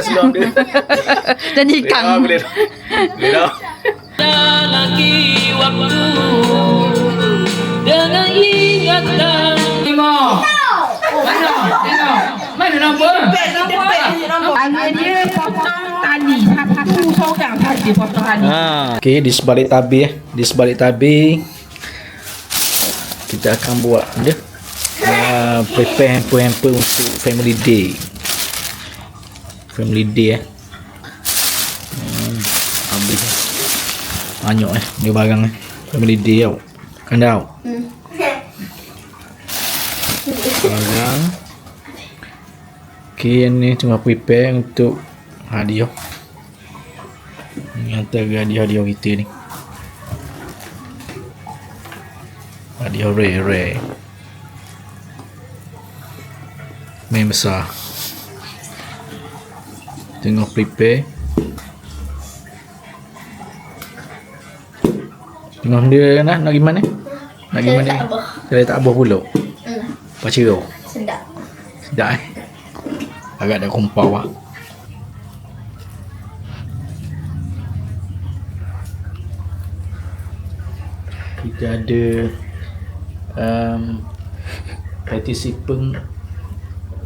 Sebelum dia. Dan ikan. Boleh dah. Lagi waktu dengan ingatan. Mana nombor? Angin dia potong tali. Aku seorang saja potong tali. Okey, di sebalik tabir, kita akan buat dia prepare hamper-hamper untuk family day. Family day habis banyak dia barang family day tau. Kan tau? Barang. Okey, ni tengah prepare untuk hadiah. Ni antara hadiah kita ni. Hadiah rare. Main besar. Tengah prepare. Tengah dia nak gimana? Nak gimana? Saya tak abah pula. Pacero. Sedap. Sedap Agak dah kompau lah. Kita ada participant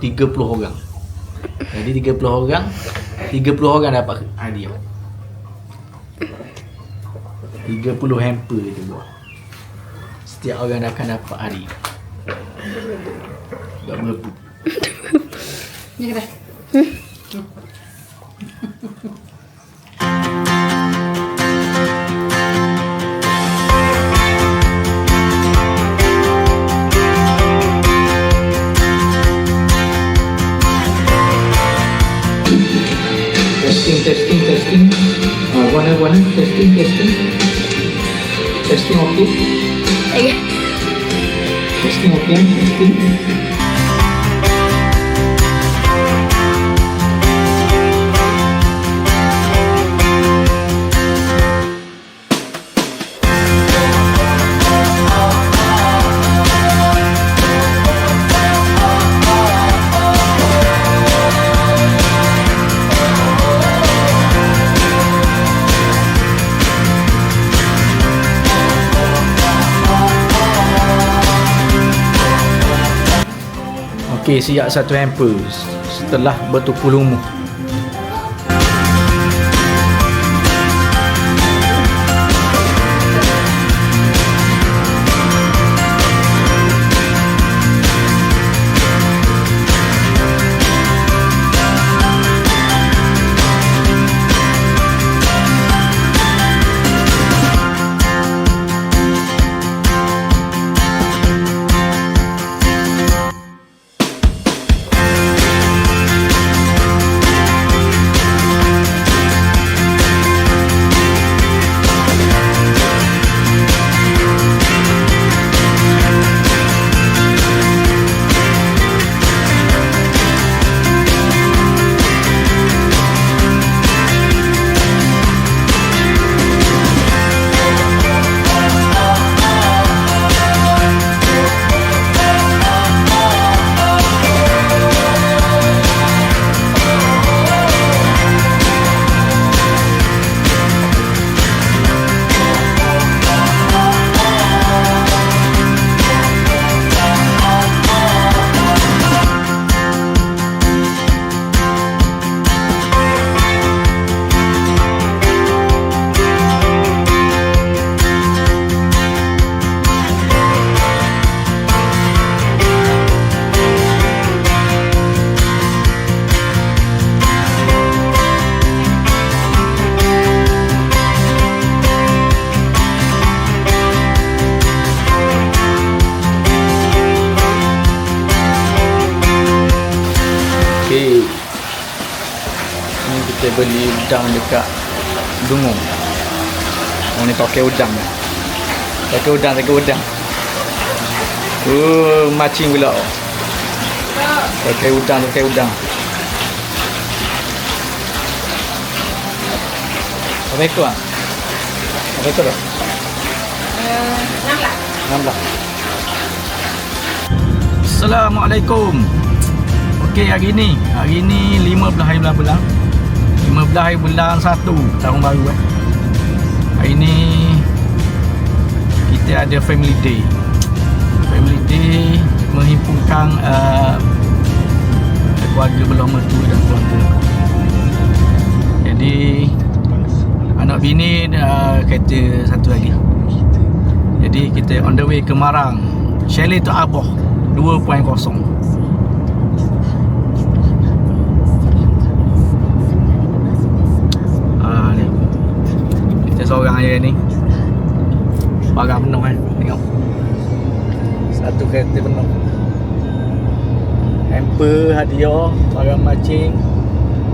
30 orang. Jadi 30 orang dapat hadiah. 30 hamper kita buat. Setiap orang akan dapat hadiah. Tak berapa. Ni kata. Testing. Warna testing. Testing okey. Okay. Testing okey. Okey, siap satu hamper setelah bertumpul lumut. Ni kita beli udang dekat Dungung. Orang ni pakai udang. Pakai udang. Macing pula. Pakai udang. Apa itu ah? Apa itu dah? 16. Assalamualaikum. Okey, hari ni 15 hari bulan. 15 hari bulan 1 tahun baru Hari ni kita ada family day. Family day menghimpunkan keluarga belah mertua dan keluarga. Jadi anak bini kereta satu lagi. Jadi kita on the way ke Marang, Chalet Tok Abah 2.0. Ni kita seorang je ni. Barang penuh kan. Tengok. Satu kereta penuh. Hamper, hadiah, barang macing,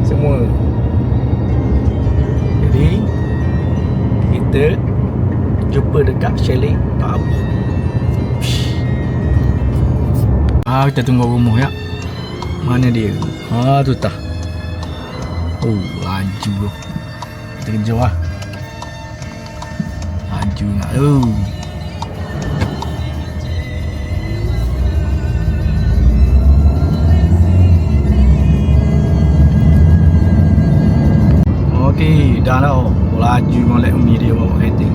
semua. Jadi kita jumpa dekat Chalet Tok Abah. Kita tunggu rumah ya. Mana dia? Tu tah. Oh, laju bro. Kita kejar lah. Laju nak tu. Okey, dah dah. Laju molek umi dia bawa kereta.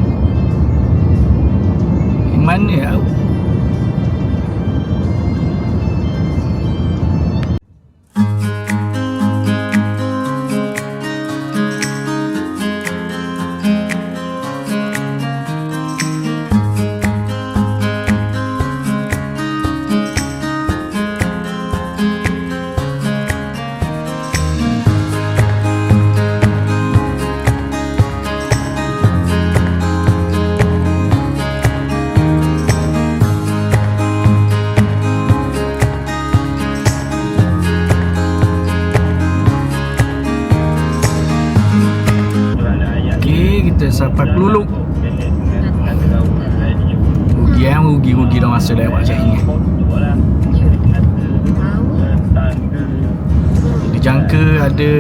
Mana ya? Kita sampai Peluluk. Rugi dah masa dah buat cek ni. Dijangka ada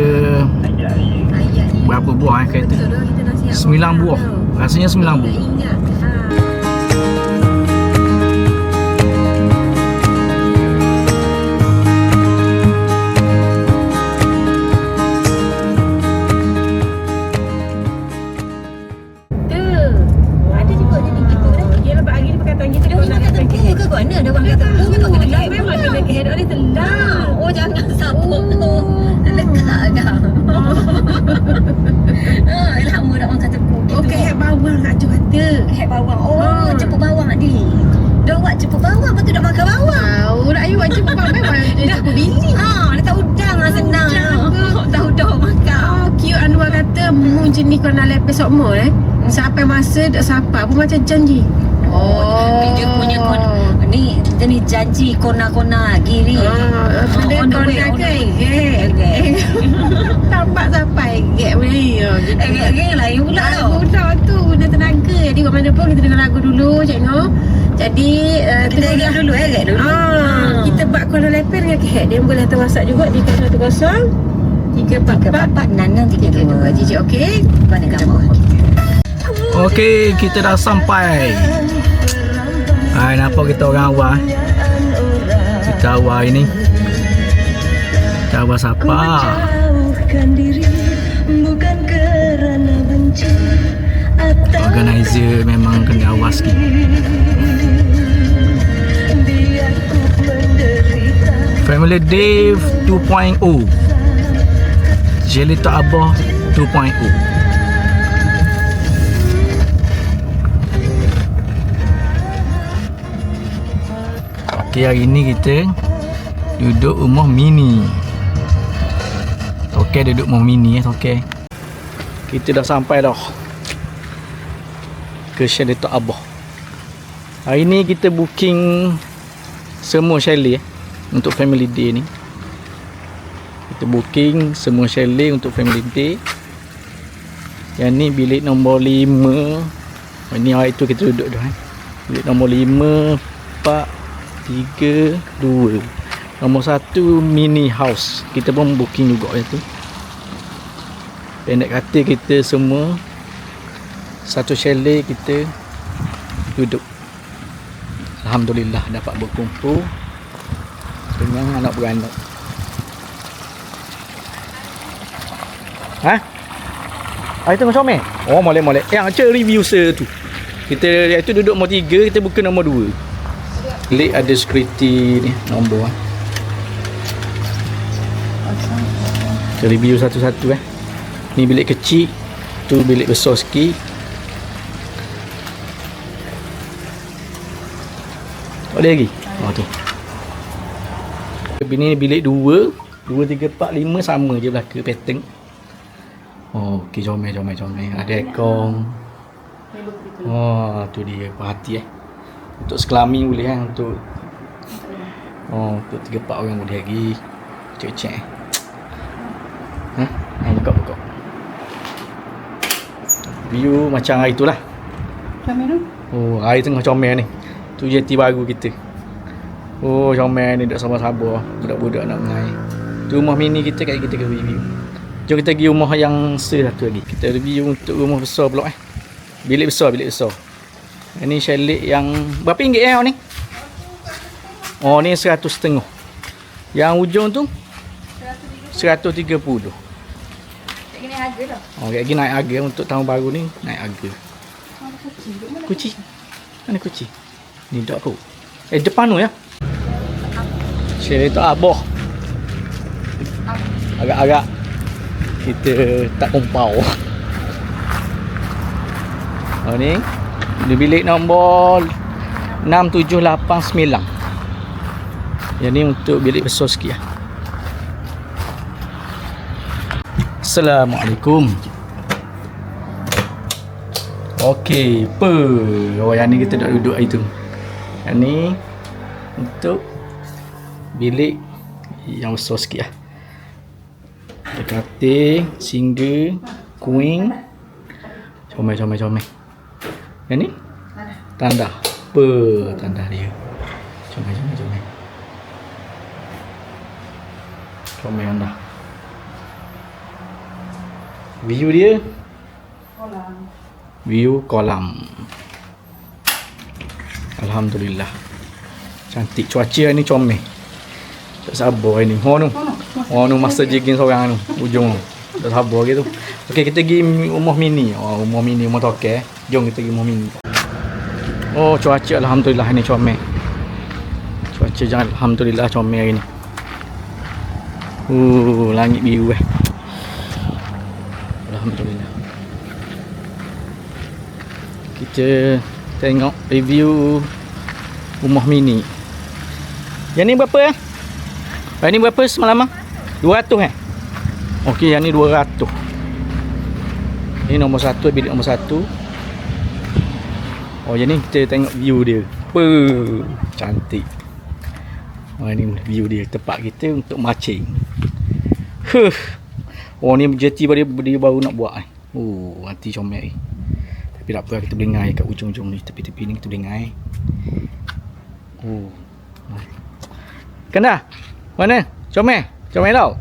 berapa buah kereta? 9 buah. Rasanya 9 buah. Jemput bawang ni. Dah awak jemput bawang, lepas tu dah makan bawang. Nak you awak jemput bawang dah bini. Dah tahu udang lah senang. Tahu dah makan. Cute Anwar kata mu jenis kau nak lepes sokmo sampai masa dak sapa pun macam janji. Dia punya ni jenis janji kona-kona giri. Ada kona ke? Tampak sampai gek boleh. Gek lain pula tau. Budak tu guna tenaga. Jadi kat mana pun kita dengar lagu dulu Cik Noh. Jadi kita gek dulu gek dulu. Kita buat kona lepes dengan kek. Dia boleh hantar WhatsApp juga di 010 344 6632. Jadi okey. Mana gambar? Okey, kita dah sampai. Nampak kita orang awal. Kita awal ini. Kita awal siapa? Organizer memang kena awas sikit. Family Day 2.0. Chalet Tok Abah 2.0. Okay, hari ni kita duduk rumah mini. Okey, duduk rumah mini okey. Kita dah sampai dah ke Chalet Tok Abah. Hari ni kita booking semua chalet untuk family day ni. Kita booking semua chalet untuk family day. Yang ni bilik nombor 5. Ini hari tu kita duduk dah. Bilik nombor 5 4 3, 2. Nombor 1 mini house. Kita pun booking juga tu. Pendek kata kita semua satu chalet kita duduk. Alhamdulillah dapat berkumpul dengan anak beranak. Ha? Ai tengok comel. Oh, molek-molek. Yang aja review tu. Kita iaitu duduk nombor 3, kita buka nombor 2. Bilik ada security ni nombor. Kita review satu-satu Ni bilik kecil, tu bilik besar sikit. Boleh lagi? Oh tu. Ini bilik 2, 3, 4, 5 sama je belaka pattern. Oh, okey, comel. Ada aircon. Oh, tu dia perhati Untuk sekelami boleh untuk untuk 3-4 orang boleh lagi. Cek. Buka. View macam hari tu lah. Comel tu. Oh, hari tengah comel ni. Tu jeti baru kita. Oh, comel ni dak sabar-sabar. Budak-budak nak mengai. Tu rumah mini kita kat kita ke review. Jom kita pergi rumah yang satu lagi. Kita review untuk rumah besar pula Bilik besar. Ini chalet yang berapa ringgit ni? Oh, ni 100.5. Yang ujung tu 130. Tak kena harga dah. Oh, lagi naik harga untuk tahun baru ni, naik harga. Kucing. Mana kucing? Ni dak aku. Depan tu ya. Chalet tu aboh. Agak-agak kita tak kompau. Oh ni bilik nombor 6789. Yang ni untuk bilik besar sikit Assalamualaikum. Okey, yang ni kita dah duduk itu. Yang ni untuk bilik yang besar sikit katil, single, queen. Comel. Yang ni? Tanda. Tanda dia. Comel. Comel anda. View dia. View kolam. Alhamdulillah. Cantik. Cuaca ni comel. Tak sabar ni. Nu masa jigging seorang tu. Ujung tu. Tak sabar gitu. Okey, kita pergi rumah mini. Rumah mini, rumah toke. Jom kita pergi rumah mini. Oh, cuaca alhamdulillah ni comel. Cuaca jangan alhamdulillah comel hari ni. Langit biru alhamdulillah. Kita tengok review rumah mini. Yang ni berapa Yang ni berapa semalam 200 Okey, yang ni 200. Ini nombor 1, bilik nombor 1. Oh, yang ni kita tengok view dia. Cantik. Oh, ini view dia tempat kita untuk macing. Oh, ni jeti dia baru nak buat nanti comel Tapi tak apa, kita boleh ngai kat ujung-ujung ni, tepi-tepi ni kita boleh ngai. Kan dah? Mana? Comel tau.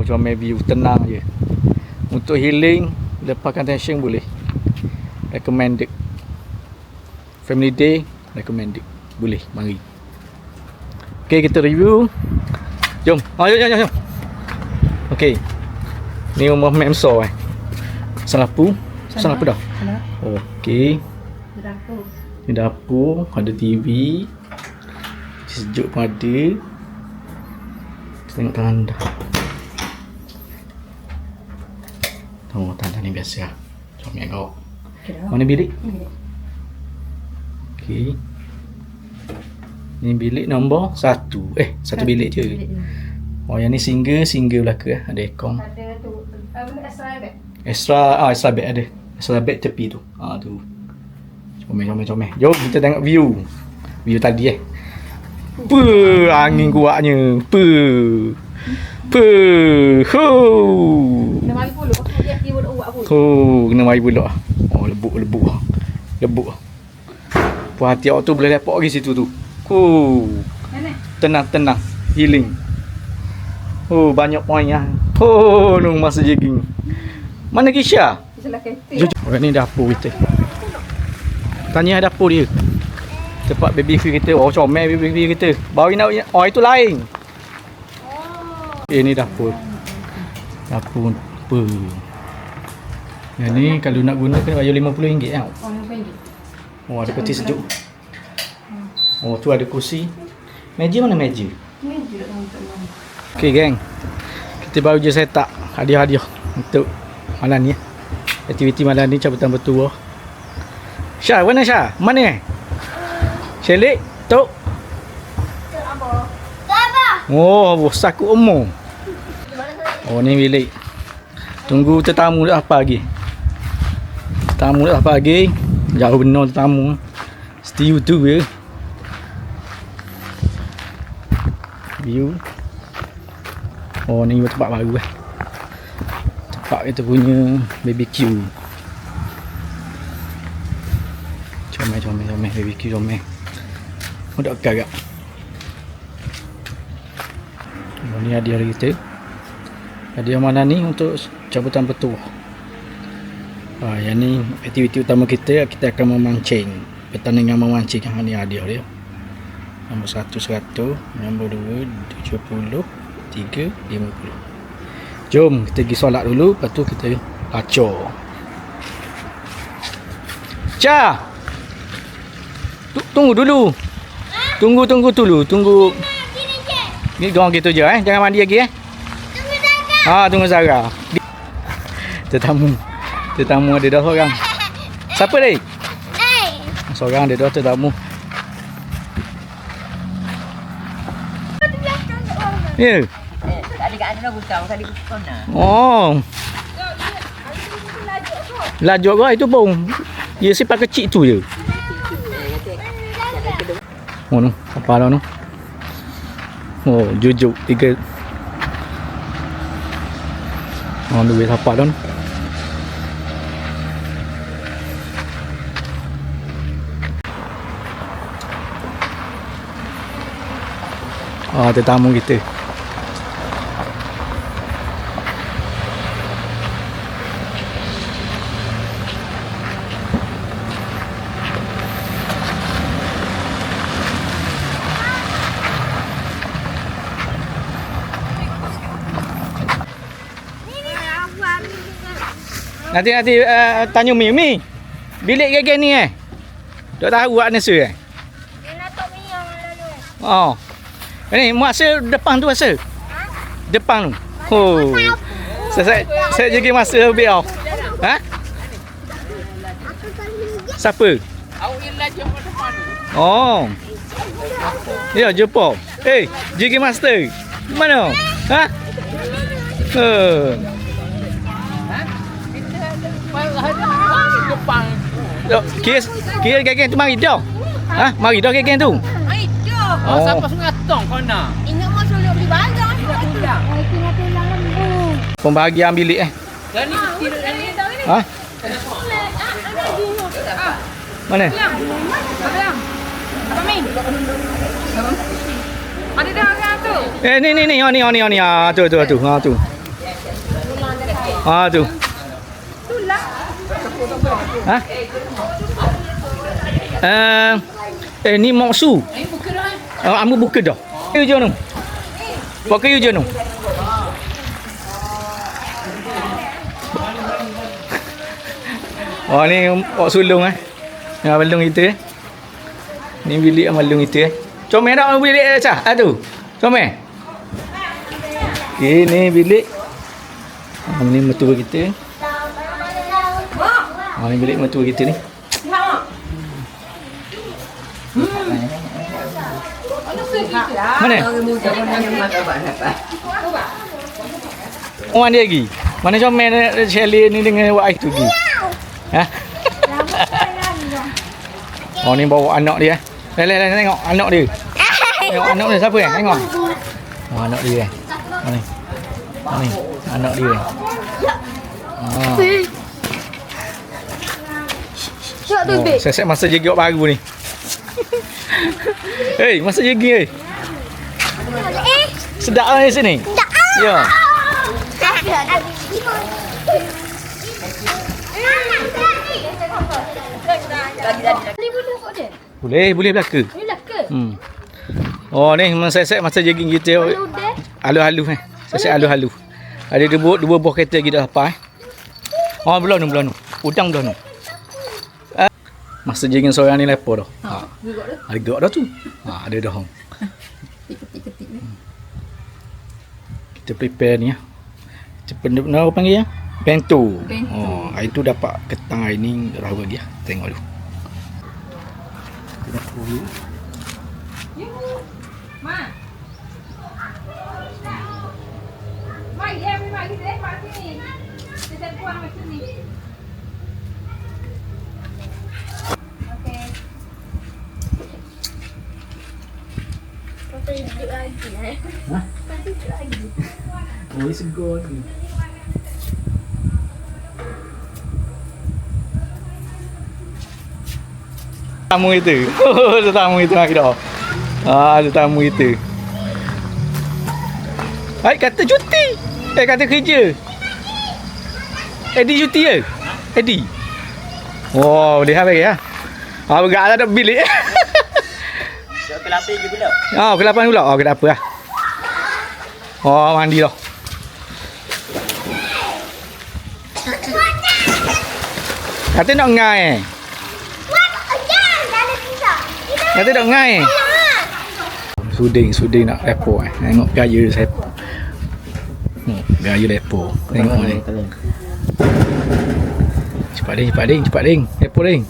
Comel view, tenang je. Untuk healing, lepaskan tension boleh. Recommended. Family day, recommended. Boleh, mari. Okay, kita review. Jom. Jom. Okay. Ni rumah Memso Salapu dah. Okay. Ni dapur, ada TV. Sejuk pun ada. Kita tengok keranda. Tanda ni biasa comel kau. Mana bilik? Okey. Ni bilik nombor 1. Satu bilik je. Yang ni single belaka ada aircon. Ada tu. Extra bed. Extra bed ada. Extra bed tepi tu. Tu. Comel. Jom kita tengok view. View tadi angin kuatnya. Kena mari pula. Dia buat uak pun. Kena mari pula. Lebuk. Puas hati awak tu boleh lepak pergi situ tu. Tenang. Healing. Banyak poin masa jogging. Mana Kisha? Orang ni dapur kita. Tanya dapur dia. Tempat baby kita. Comel baby kita. Baru nak itu lain. Ni dapur. Dapur apa? Yang ni kalau nak guna kena bayar RM50 tau. Oh, ada peti sejuk. Oh, tu ada kursi. Meja mana meja? Okey geng. Kita baru je set up hadiah-hadiah untuk malam ni. Aktiviti malam ni cabutan bertuah. Syah, mana Syah? Mana? Selik, tok. Oh, sakut umur. Oh, ni bilik. Tunggu tetamu dah apa lagi. Tetamu dah apa lagi. Jauh benar tetamu. Setiu tu je. View. Oh, ni tempat baru tempat kita punya BBQ. Comel BBQ comel. Mudah agak. Oh, ni hadiah kita. Hadiah mana ni untuk cabutan petuah. Yang ni aktiviti utama kita akan memancing. Pertandingan memancing yang ni hadiah dia. Nombor 1 100, nombor 2 70, 3 50. Jom kita pergi solat dulu, lepas tu kita acor. Cha. Tunggu dulu. Tunggu dulu. Ni gong gitu je jangan mandi lagi tunggu Zara. Tetamu ada dah seorang. Siapa ni? Seorang ada dah tetamu. Ya. Tadi kat anda bukan, tadi bukan nak. Oh. Laju kau itu pun. Dia sifat kecil tu je. Oh no, apa dah no? Oh, jujuk 3. Oh, duit apa dah? Oh, tetamu kita. Nanti tanya Mi. Bilik gege ni tak tahu awak nasa Oh. Ni masa depan tu rasa. Depan tu. Oh. Saya jaga masa lebih tau. Ha? Siapa? Awak yang laju ke depan tu. Oh. Ya, jumpa. Jaga master. Mana? Ha? Depan. Kira geng tu mari dah. Ha? Mari dah geng tu. Oh, sampai Sungai Tong kau nak. Ingat masa nak beli barang. Tengah tulang lembu. Pembahagian bilik Dan ni kecil dan ni. Ha? Mana? Apa Min? Ada dah orang tu. Ni. Tu. Tu. Ha? Ni moksu. Buka dah. Amu buka dah. Kayu je nu. Buat kayu je nu. Oh, ni pok sulung Yang balung kita Ni bilik balung kita Comel tak bilik Cah? Tu. Comel. Okey, ni bilik. Ni mertua kita. Ni bilik mertua kita ni. Mana? Oh, ada lagi. Mana comel Shelly ni dengan wife tu lagi. Ha? Oh, ni bawa anak dia. Lai tengok anak dia. Tengok anak dia siapa Tengok. Oh, anak dia. Ni. Anak dia. Saya masa jaga baru ni. Masa jaga sedap lah di sini. Ya. Boleh belaka. Oh, ni saya masa jaga kita. Halu-halu Saya alu-halu. Ada dua buah kereta lagi dah lepas Oh belum ni. Udang belum ni. Masa jengin seorang ni lepo dah. Ada gerak dah tu. Ada dah. Kita prepare ni ya. Kita apa panggil ya? Bento. Hari tu dapat ketang hari ni rahu lagi ya. Tengok dulu. Kita dulu. Oh, it's good. Tamu itu. Ada tamu itu lagi dah. Ada tamu itu. Hai, kata cuti. Kata kerja. Eddie cuti ke? Eddie. Oh, dia habis ya. Bergerak dah ada bilik. Pukul 8 je pula. Pukul 8 pula. Tak apa lah. Mandi dah. Kata nak ngai. Kata nak ngai. Suding nak lepo Tengok gaya saya. Gaya lepo. Tengok ni. Cepat ding. Lepo ding.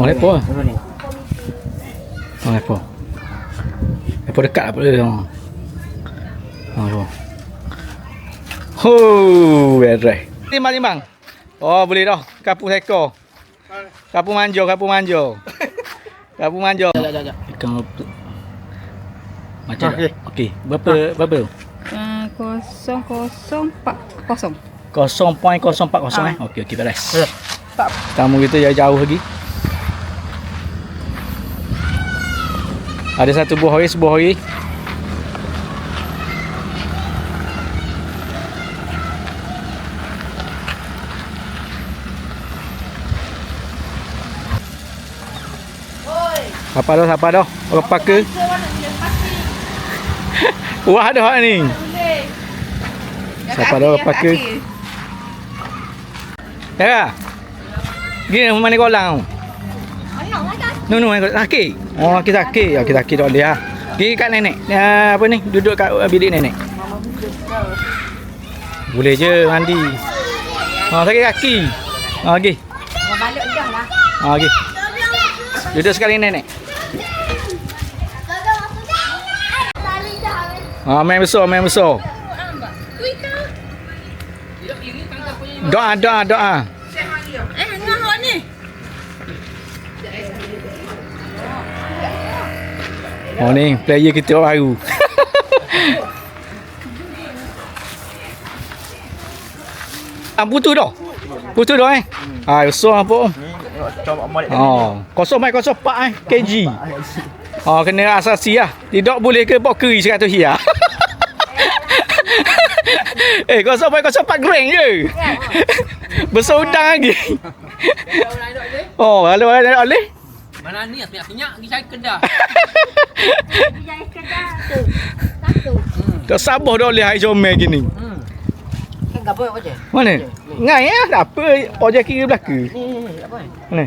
Lepo lah. Lepo. Lepo dekat apa dia. Beres. Timbang. Boleh dah. Kapu seko. Kapu manjo. Ikan apa? Macam dah. Okey. Berapa? 0040. 0.040 Okey, beres. Tamu kita jauh lagi. Ada satu buah hari. Siapa dah? Orang pakai. Wah dah ni. Siapa dah pakai? Ya. Gini mana kolang? No, sakit. Kita sakit dah dia. Pergi kat nenek. Apa ni? Duduk kat bilik nenek. Boleh je mandi. Sakit kaki. Okey. Balik dah lah. Okey. Duduk sekali nenek. Main besar. Doa. Ngah ni. Ni player kita baru. Putu dah besar apa? Kosong 4 kg. Kena asasi lah. Tidak boleh ke bawa keri 100 hia. 0.04 gram je. Besar udang lagi. Kalau ada oleh. Mana ni seminyak pergi cari kedah. Tak sabar dah oleh air comel gini. Apa je? Mana? Ngai ya, tak apa. Ojek kiri belakang. Mana?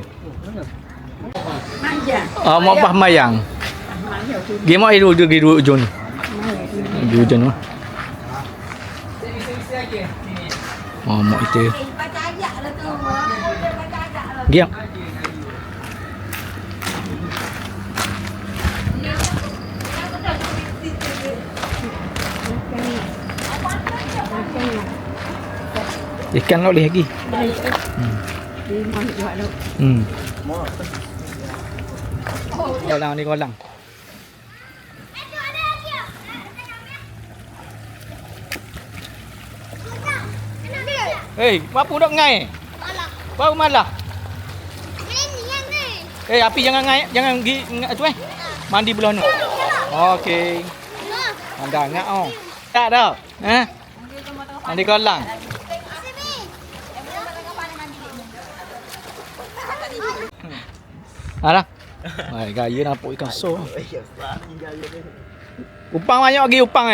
Mak bah mayang. Game ai dulu ujung. Di ujung tu. Mak itu. Giang. Ikan boleh lagi. Kolang ni kolang. Apa dak ngai? Baru malah. Api jangan ngai, jangan pergi tu mandi belah ni. Okey. Anda ngak Tak dah. Mandi kolang. Alah. Gaya nampak ikan so. Upang banyak lagi upang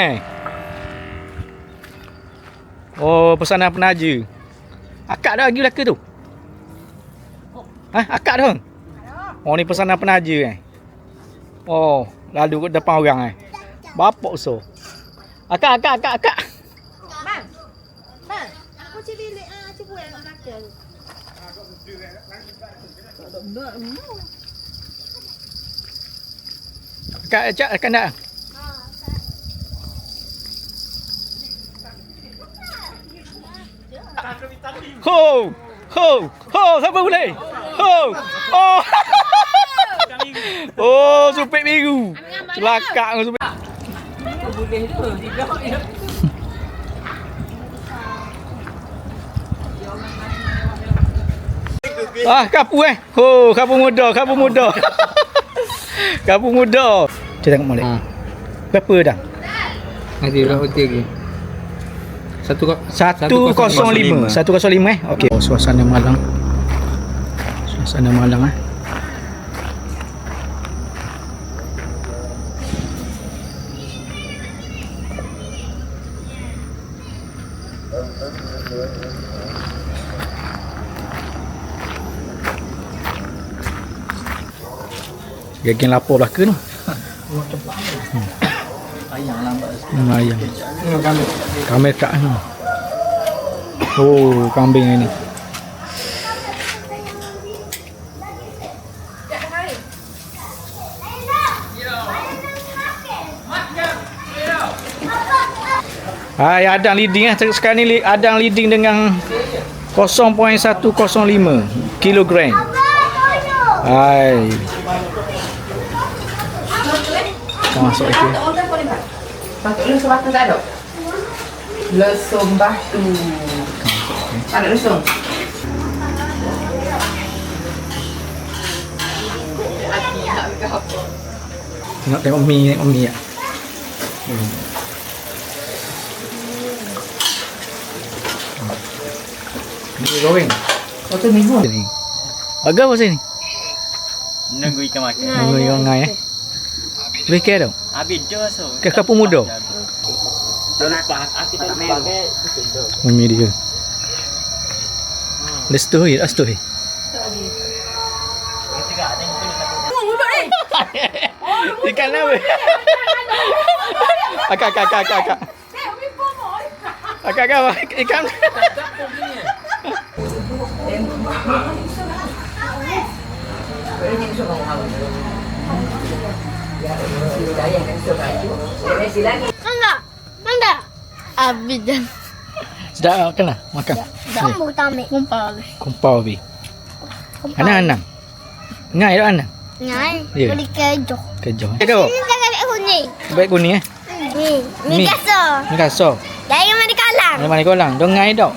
Oh, pesanan penaja. Akak dah lagi belaka tu? Akak dah? Oh, ni pesanan penaja Oh, lalu kat depan orang Bapak so. Akak. Bang. Aku cilik cikgu yang nak belakang. Akak nak? Ho, siapa boleh? Oh. Oh, supit biru. Celakak dengan supit. Boleh tu. Tidak. Kapu kapu muda. Kapu muda. Kita tengok molek. Berapa dah? Nanti berapa lagi? 105. 105 Okey. Oh, suasana Malang. Geng lapor belaka tu. Ayam lambat. Ayam. Kambing kat ni. Oh, kambing ini. Hai, Adang leading sekarang ni Adang leading dengan 0.105 kilogram. Hai. Masuk itu. Batu lesung batu tak ada? Lesung batu. Ada lesung. Tengok mi ya. Ni goreng. Satu minggu. Agak apa sini? Nunggu ikan makan. Nunggu ikan ngai Boleh kira tau? Habis je so. Ke kapur muda? Dah lupa. Aku tak pakai. Mami dia. Let's do it. Ikan apa? Akak. Akak ikan. Mangga. Habis dah. Sedap makan lah. Makan. Dah mau tamek. Kumpau bi. Anak. Ngai dah anak. Ngai. Ya. Beli kejo. Kejo. Kau. Ini dah kali kuning. Baik kuning Ni. Mi. Mi kaso. Ni kasar. Dari mana kalang? Mana kolang? Dong ngai dak.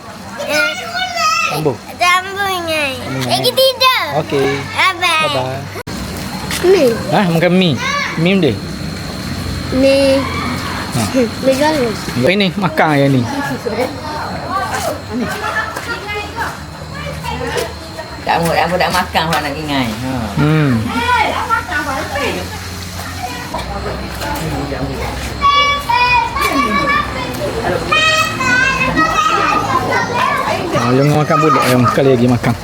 Ambo. Sambung ngai. Lagi tidak. Okey. Bye. Bye. Ni. Makan mi. Mi dia. Ni. Mi galus. Ini makan ya ni. Tak mau aku tak makan orang nak ingai. Yang makan budak yang sekali lagi makan.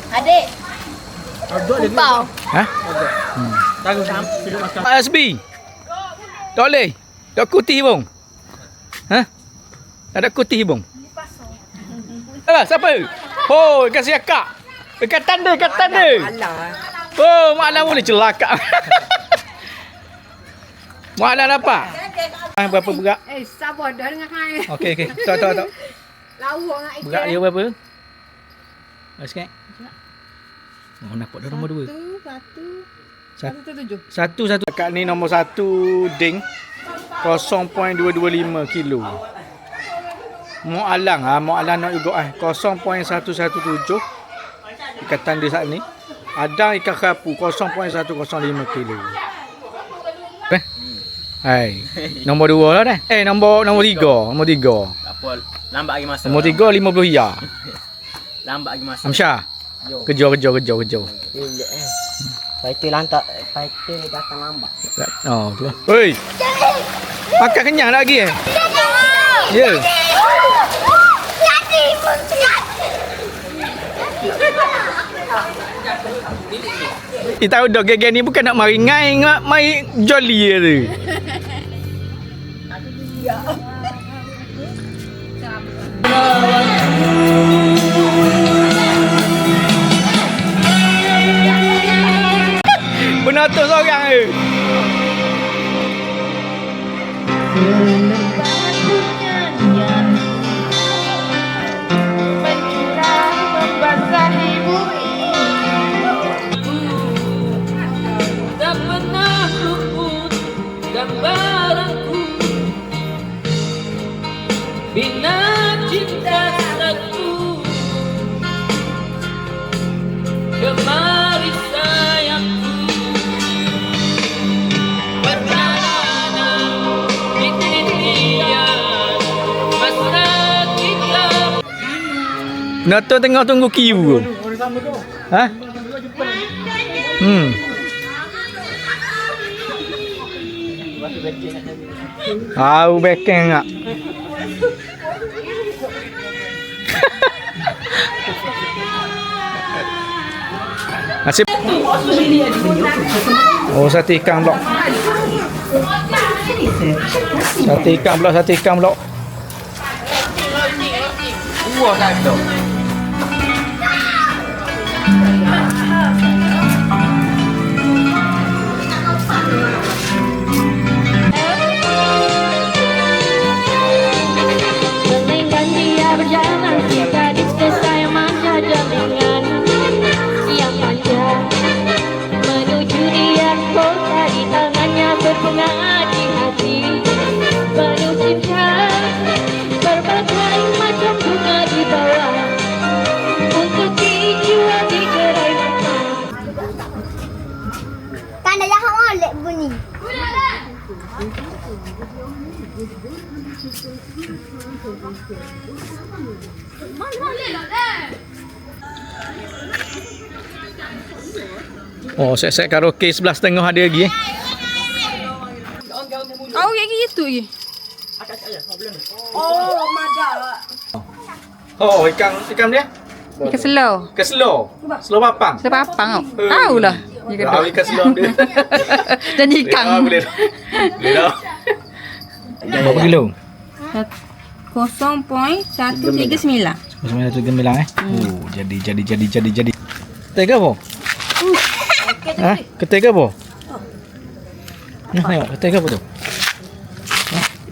Adik. Kumpau. Tahu sampai makan. SB. Tak boleh. Tak kuti bong. Tak ada kuti bong. Alah, siapa? Oh, kasih akak. Dekat tanda. Oh, Mak Alam boleh celaka. Mak Alam dapat. Berapa berat? Sabar dah dengan hai. Okey. Tak. Lawak dengan ikan. Berat dia berapa? Sikit. Oh, nampak dah nombor 2. Satu. Kat ni nombor 1 ding 0.225 kilo. Mak Alang nak juga 0.117 ikatan dia saat ni. Ada ikan kerapu 0.105 kilo. Hai. Nombor 2 lah dah. Nombor 3. Tak apa. Lambat lagi masuk. Nombor 3 50 riyal. Lambat lagi masuk. Amsyah. Kejar. Fighter datang lambat. Oh, tu. Oi. Makan kenyang lagi eh? Ya. Kita tahu dah geng ni bukan nak mari ngai, nak mari jolly je tu. Penonton seorang je. Tak pernah luput gambaranku bila cinta satu. Kemari sayangku, perjalanan impian masa kita. Penonton tengah tunggu queue. Ha? Tahu backing tak? Nasib. Oh, sate ikan blok. Sate ikan blok, sate ikan blok. Wah, tak ada. Melainkan dia berjalan si gadis desa yang manja dengan yang manja menuju dia kota di tangannya berbunga di hati penuh cinta berbagai macam bunga dibawa untuk dijual di gerai mata. Kan dah jahat molek bunyi. Oh, set-set karaoke 11.30 ada lagi eh. Kau kayak gitu lagi. Oh, ikan dia? Ikan selau. Ikan slow. Slow papang. Sebab apa kau? Tahu lah. Tahu ikan slow dia. Dan ikan. Boleh dah. Boleh dah. Berapa kilo? 0.139. Sebenarnya tu gemilang eh. Oh, jadi. Ketega apa? Ha? Ketega apa? Tengok, ketega apa tu?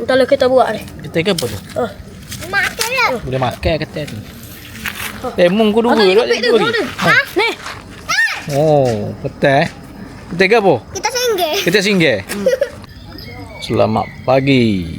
Entahlah kita buat ni. Ketega apa tu? Makan lah. Boleh makan kata tu. Mung ku dua dah tu. Ha? Ni. Oh, betul eh. Ketega apa? Kita singgah. Kita singgah. Selamat pagi.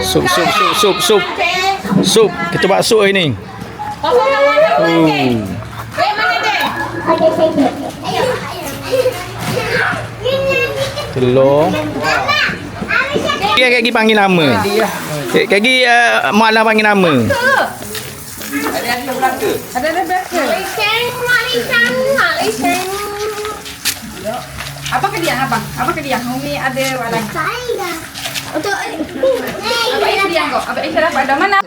Sup. Sup. Kita buat sup hari ni. Telur. Kaki panggil nama. Kaki Mu'alaf panggil nama. Apa ke dia? Apa ke dia? Umi ada walang. Untuk Apa ini dia kok? Apa ini pada mana?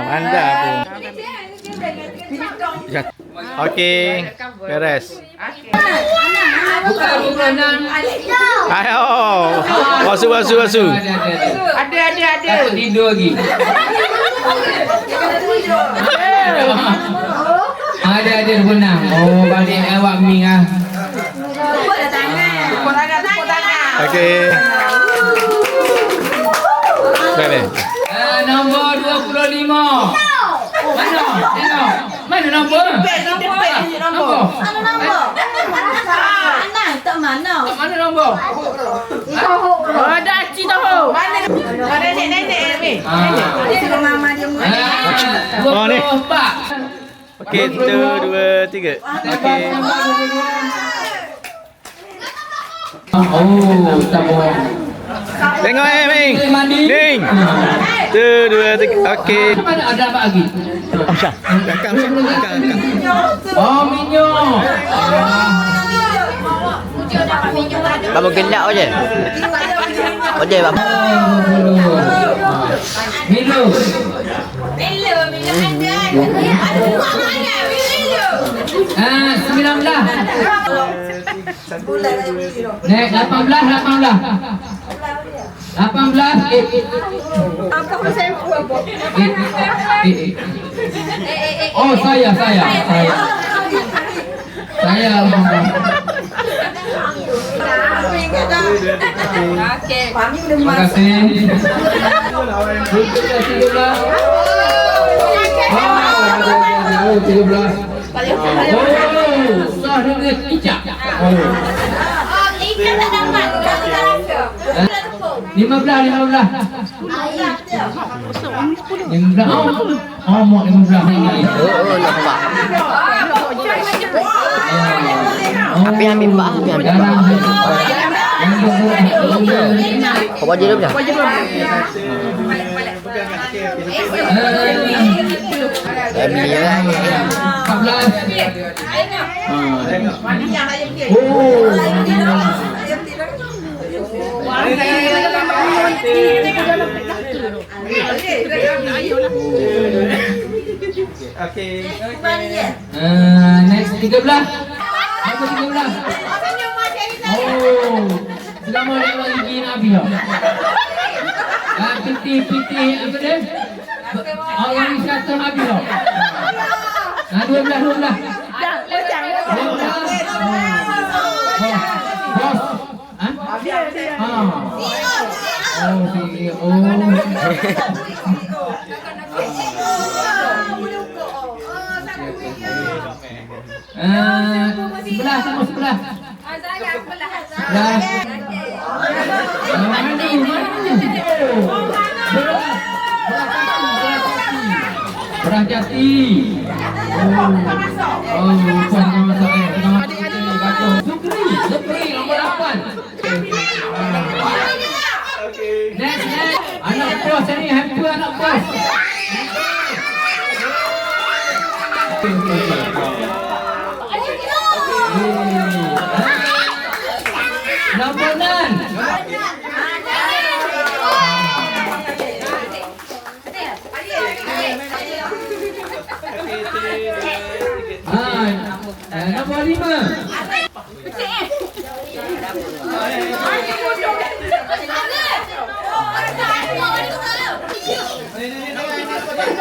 Pandai pun. Okey. Beres. Ayo. Basuh. Ada. Tidur lagi. Ada benang. Oh, balik awak mi ah. Okey. Beres. Nombor 25. Mana? Tengok. Mana nombor? Nombor. Mana nombor? Oh, dah cik tahu. Mana? Ada nenek ni. Suruh mama dia muat. Oh, ni. 24. Okey, 1, 2, 3. Okey. Oh, tak boleh. Tengok Ming. Mandi. Ming. 1, 2, 3. Okey. Mana ada apa lagi? Amsyah. Akang. Oh, minyak. Bapa gendak aje. Aje bapa. Minum. Ah, 19. Nek 18. 18. Oh, saya. Terima kasih. 13. Sah dia icak. 15. Oh, mau 15 ini. Nampak. Api ambil Pak, api ambil. Kau baju dulu dah. Beli ya. 14. Next 13. Apa 13? Oh, selama lewat gigi Nabi lah. Piti apa dia? Orang wisata Nabi lah. 12. Bos. Sebelah. Beras jati. Supri nombor 8. Next. Anak bos ni, happy anak bos. Nombor 6. Nombor 5. Nombor 2.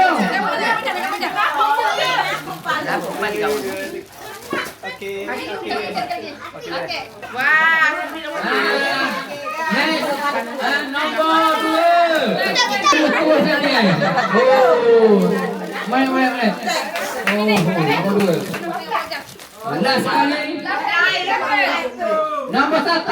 Mana. Nombor 2. Last sekali. Nombor 1.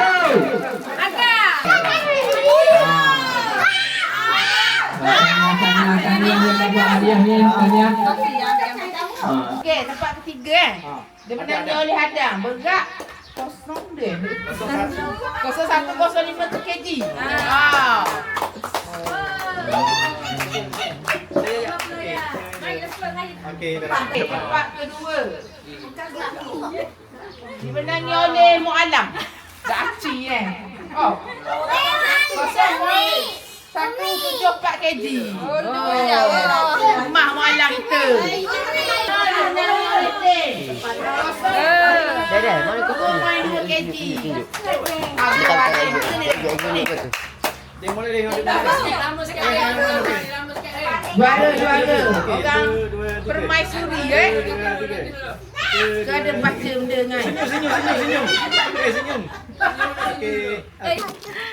Okey, tempat ketiga dia menanya oleh Hadang. Bergerak kosong dia. 0105 kg. Tempat kedua dimenangi oleh Mu'alam. Daci Oh. 0174 kg. Rumah Mu'alam kita. Dah, mana kau? 0.2 kg. Juara. Orang permaisuri Kau ada baca benda kan? Senyum.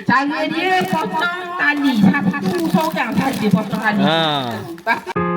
Cara dia potong tali. Satu seorang saja potong tali. Ha. Lepas tu